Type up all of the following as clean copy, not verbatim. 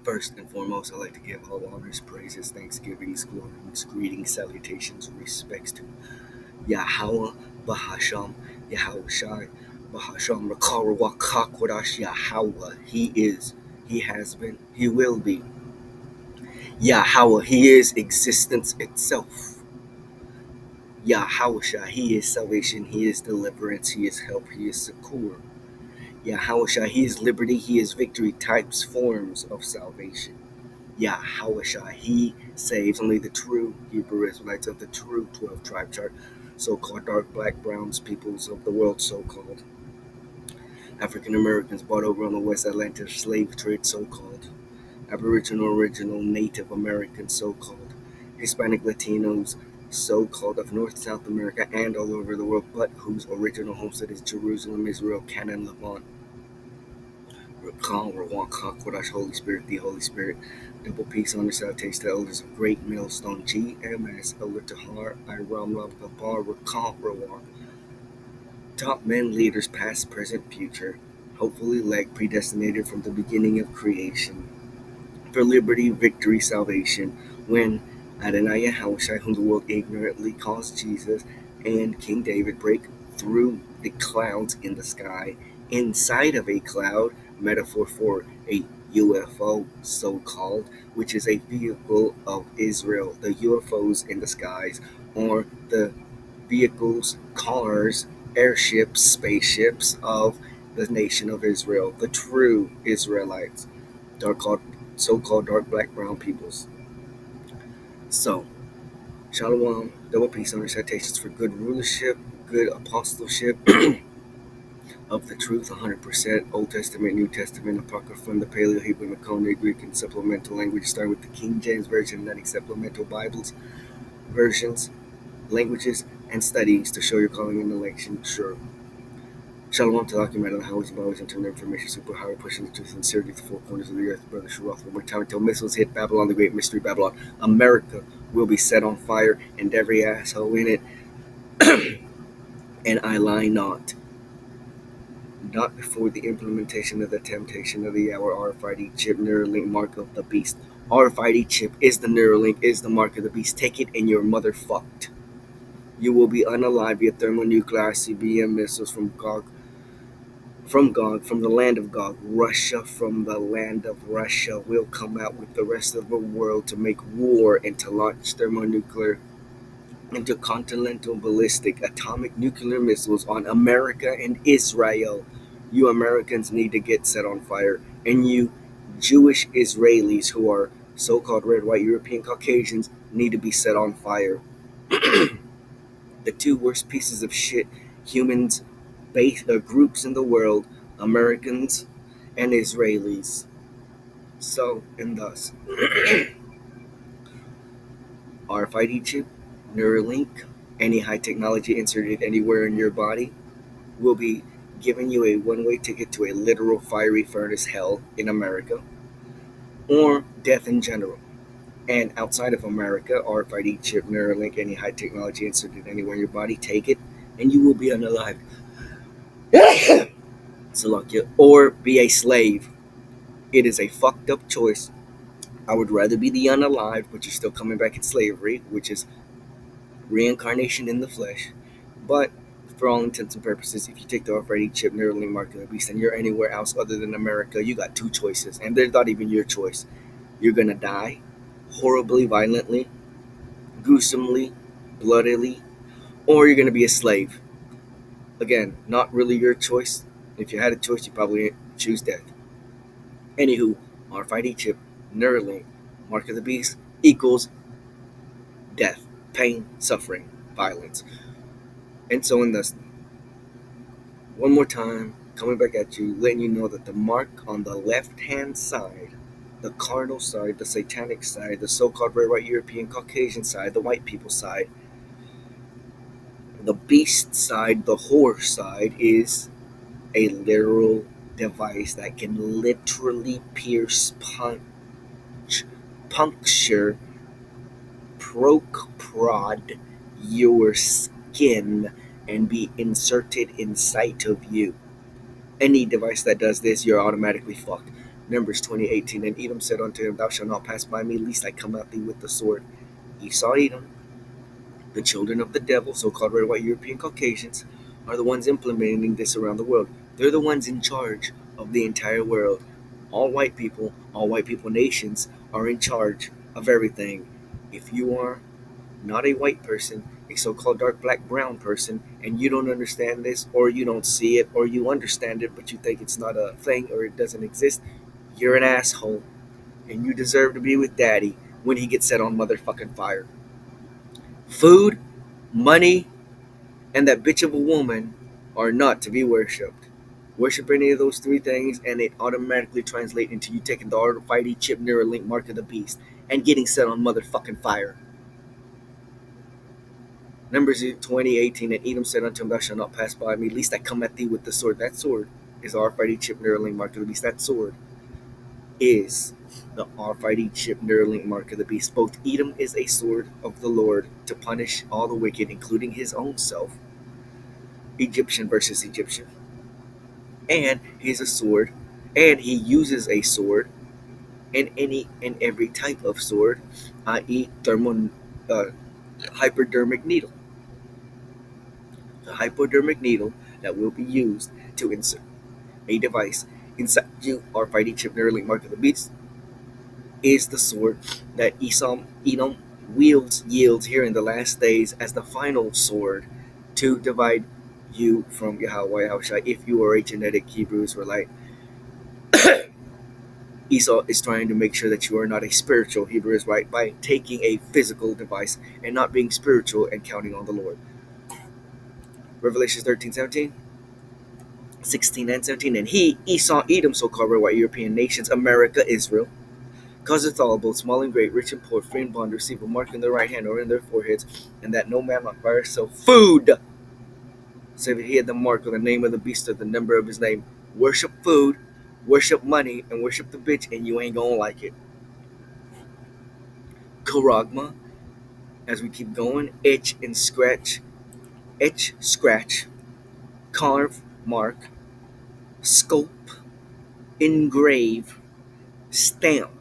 First and foremost, I'd like to give all honors, praises, thanksgivings, glories, greetings, salutations, respects to yaHaWaH, Bahasham, yaHaWaShai, Bahasham, Rakara, Wakakwadash, yaHaWaH. He is, He has been, He will be. yaHaWaH, He is existence itself. yaHaWaShai, He is salvation, He is deliverance, He is help, He is succor. yaHaWaShai, He is liberty, He is victory, types, forms of salvation. yaHaWaShai, He saves only the true Hebrew Israelites of the true 12 tribe chart, so-called dark, black, browns, peoples of the world, so-called African Americans brought over on the West Atlantic slave trade, so-called Aboriginal, original, Native Americans, so-called Hispanic Latinos, so-called of North, South America, and all over the world, but whose original homestead is Jerusalem, Israel, Canaan, Levant. whereon, Holy Spirit, the Holy Spirit. Double peace, honor, salutation to the elders of Great Millstone, GMS, Elder Tahar, Iram, Ram, Gabar, whereon. Top men, leaders, past, present, future, hopefully elect, predestinated from the beginning of creation, for liberty, victory, salvation, when Adonai yaHaWaShai, whom the world ignorantly calls Jesus, and King David break through the clouds in the sky, inside of a cloud, metaphor for a UFO, so-called, which is a vehicle of Israel. The UFOs in the skies, or the vehicles, cars, airships, spaceships of the nation of Israel, the true Israelites, so-called dark, black, brown peoples. So, Shalom, double peace, honor, citations for good rulership, good apostleship of the truth, 100%, Old Testament, New Testament, Apocrypha from the Paleo, Hebrew, and Koine, Greek, and supplemental language, starting with the King James Version and any supplemental Bibles, versions, languages, and studies to show your calling and election, sure. Shalom to Lucky Metal, how is always internal information, super highway pushing the truth and sincerity to the four corners of the earth, brother Sharoth. One more time until missiles hit Babylon, the great mystery Babylon. America will be set on fire, and every asshole in it, and I lie not. Not before the implementation of the temptation of the hour, RFID chip, Neuralink, mark of the beast. RFID chip is the Neuralink, is the mark of the beast. Take it and you're motherfucked. You will be unalive via thermonuclear ICBM missiles from Gog, from the land of Gog. Russia, from the land of Russia, will come out with the rest of the world to make war and to launch thermonuclear, intercontinental, ballistic, atomic nuclear missiles on America and Israel. You Americans need to get set on fire, and you Jewish Israelis who are so-called red, white, European Caucasians need to be set on fire. The two worst pieces of shit humans, groups in the world, Americans and Israelis. So, and thus, RFID chip, Neuralink, any high technology inserted anywhere in your body will be giving you a one-way ticket to a literal fiery furnace hell in America, or death in general. And outside of America, RFID chip, Neuralink, any high technology inserted anywhere in your body, take it, and you will be unalive. Salakia, or be a slave. It is a fucked up choice. I would rather be the unalive, but you're still coming back in slavery, which is reincarnation in the flesh. But for all intents and purposes, if you take the RFID chip, Neuralink, mark of the beast, and you're anywhere else other than America, you got two choices, and they're not even your choice. You're gonna die horribly, violently, gruesomely, bloodily, or you're gonna be a slave. Again, not really your choice. If you had a choice, you probably choose death. Anywho, RFID chip, Neuralink, mark of the beast equals death, pain, suffering, violence, and so on. Thus, one more time, coming back at you, letting you know that the mark on the left-hand side, the carnal side, the satanic side, the so-called red, white, European, Caucasian side, the white people side, the beast side, the horse side, is a literal device that can literally pierce, puncture, prod your skin and be inserted inside of you. Any device that does this, you're automatically fucked. Numbers 20:18. And Edom said unto him, Thou shalt not pass by me, lest I come at thee with the sword. Esau, Edom, the children of the devil, so-called red, white, European Caucasians, are the ones implementing this around the world. They're the ones in charge of the entire world. All white people nations are in charge of everything. If you are not a white person, a so-called dark, black, brown person, and you don't understand this, or you don't see it, or you understand it, but you think it's not a thing or it doesn't exist, you're an asshole. And you deserve to be with daddy when he gets set on motherfucking fire. Food, money, and that bitch of a woman are not to be worshipped. Worship any of those three things, and it automatically translates into you taking the RFID chip Neuralink mark of the beast and getting set on motherfucking fire. Numbers 20:18. And Edom said unto him, Thou shalt not pass by me, lest I come at thee with the sword. That sword is the RFID chip Neuralink mark of the beast. That sword is the RFID chip Neuralink mark of the beast. Both Edom is a sword of the Lord to punish all the wicked, including his own self. Egyptian versus Egyptian. And he's a sword, and he uses a sword, and any and every type of sword, i.e., hypodermic needle. The hypodermic needle that will be used to insert a device inside you, or fighting chip Neuralink mark of the beast, is the sword that Edom yields here in the last days as the final sword to divide you from yaHaWaH. If you are a genetic Hebrew Israelite, Esau is trying to make sure that you are not a spiritual Hebrew Israelite by taking a physical device and not being spiritual and counting on the Lord. Revelation 13:17, 16 and 17. And he, Esau, Edom, so-called red, white, European nations, America, Israel, causeth all, both small and great, rich and poor, free and bond, receive a mark in their right hand or in their foreheads, and that no man might buy or sell food, save he had the mark or the name of the beast or the number of his name. Worship food, worship money, and worship the bitch, and you ain't gonna like it. Cháragma, as we keep going, etch, scratch, carve, mark, scope, engrave, stamp,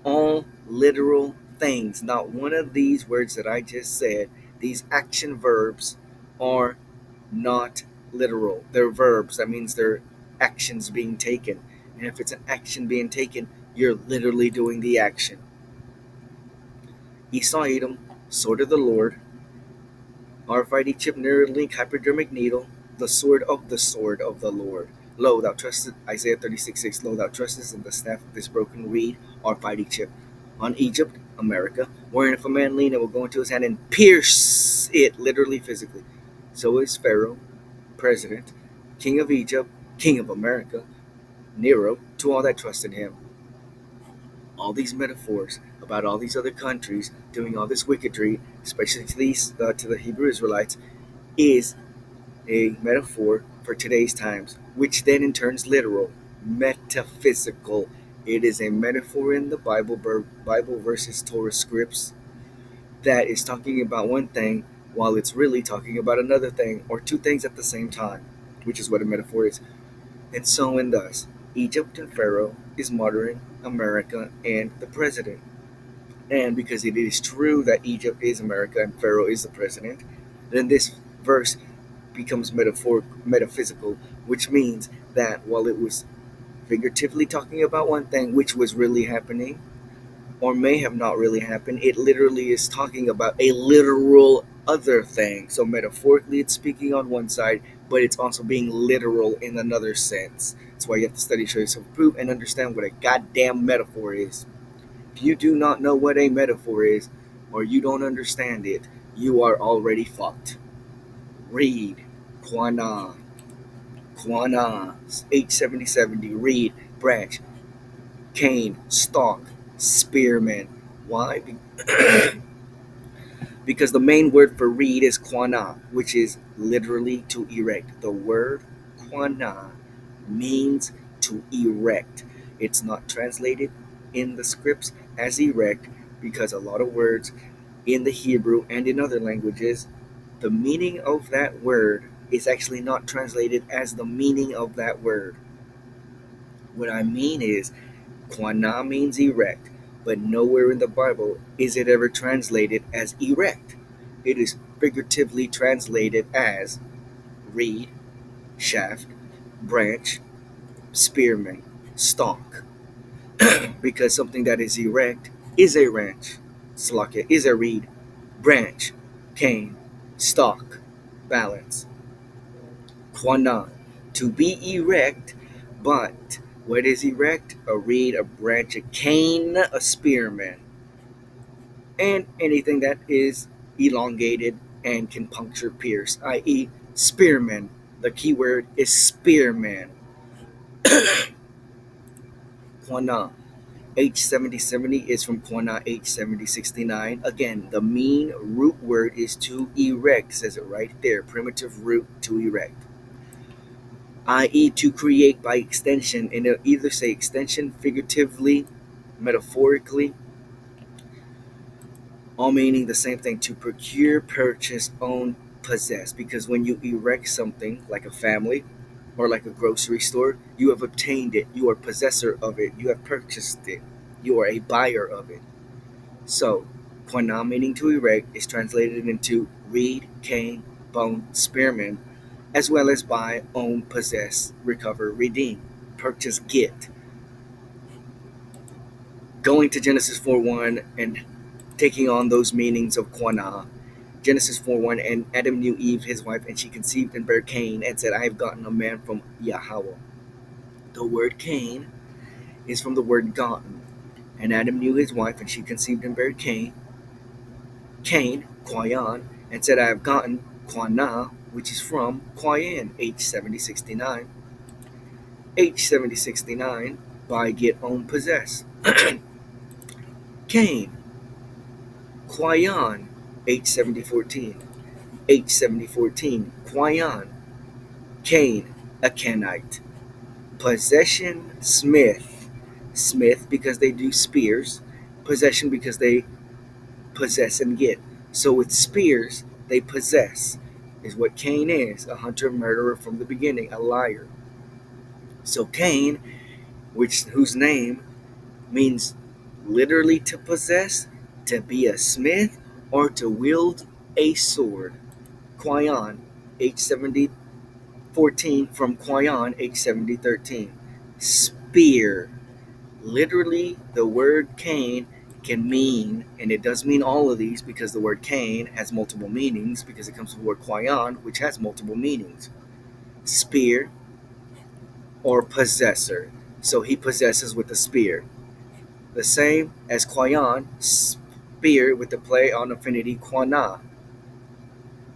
all literal things. Not one of these words that I just said, these action verbs, are not literal. They're verbs. That means they're actions being taken. And if it's an action being taken, you're literally doing the action. Esau, Edom, sword of the Lord, RFID chip Neuralink hypodermic needle, the sword of the Lord. Lo, thou trustest, Isaiah 36:6. Lo, thou trustest in the staff of this broken reed, RFID chip. On Egypt, America, wherein if a man lean, it will go into his hand and pierce it, literally, physically. So is Pharaoh, president, king of Egypt, king of America, Nero, to all that trust in him. All these metaphors about all these other countries doing all this wickedry, especially to the Hebrew Israelites, is a metaphor for today's times, which then in turn is literal, metaphysical. It is a metaphor in the Bible versus Torah scripts that is talking about one thing while it's really talking about another thing, or two things at the same time, which is what a metaphor is. And so and thus, Egypt and Pharaoh is modern America and the president. And because it is true that Egypt is America and Pharaoh is the president, then this verse becomes metaphysical, which means that while it was figuratively talking about one thing which was really happening, or may have not really happened, it literally is talking about a literal other thing. So metaphorically it's speaking on one side, but it's also being literal in another sense. That's why you have to study, show yourself, prove, and understand what a goddamn metaphor is. If you do not know what a metaphor is, or you don't understand it, you are already fucked. Read qâneh, 87070. Read branch, Cain, stalk, spearman. Why? Because the main word for read is qâneh, which is literally to erect. The word qâneh means to erect. It's not translated in the scripts as erect because a lot of words in the Hebrew and in other languages, the meaning of that word is actually not translated as the meaning of that word. What I mean is, Qâneh means erect, but nowhere in the Bible is it ever translated as erect. It is figuratively translated as reed, shaft, branch, spearman, stalk. Because something that is erect is a branch, Slakia is a reed, branch, cane, stalk, balance. Qâneh, to be erect, but what is erect? A reed, a branch, a cane, a spearman, and anything that is elongated and can puncture, pierce, i.e., spearman. The key word is spearman. Qâneh. H7070 is from Qâneh H7069. Again, the mean root word is to erect, says it right there. Primitive root to erect, i.e., to create by extension. And it'll either say extension figuratively, metaphorically, all meaning the same thing: to procure, purchase, own, possess. Because when you erect something like a family or like a grocery store, you have obtained it, you are possessor of it, you have purchased it, you are a buyer of it. So, qâneh meaning to erect is translated into reed, cane, bone, spearman, as well as buy, own, possess, recover, redeem, purchase, get. Going to Genesis 4:1 and taking on those meanings of qâneh. Genesis 4:1, and Adam knew Eve, his wife, and she conceived and bare Cain, and said, I have gotten a man from yaHaWaH. The word Cain is from the word gotten. And Adam knew his wife, and she conceived and bare Cain, Qayan, and said, I have gotten qâneh, which is from Qayan, H7069. H7069, by, get, own, possess. Cain, Qayan, H7014. H7014, Qayan, Cain, a Canaanite. Possession, smith. Smith because they do spears. Possession because they possess and get. So with spears, they possess, is what Cain is: a hunter, murderer from the beginning, a liar. So Cain, whose name means literally to possess, to be a smith, or to wield a sword. Qayan, H7014, from Qayan, H7013. Spear. Literally, the word Cain can mean, and it does mean all of these because the word Cain has multiple meanings because it comes from the word Qayan, which has multiple meanings. Spear or possessor. So he possesses with the spear. The same as Qayan, spear with the play on affinity qâneh.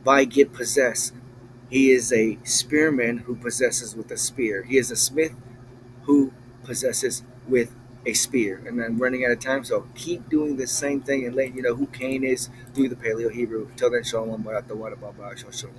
By, get, possess. He is a spearman who possesses with a spear. He is a smith who possesses with a spear. And I'm running out of time, so keep doing the same thing and letting you know who Cain is through the Paleo Hebrew. Till then, shalom, barak, shalom.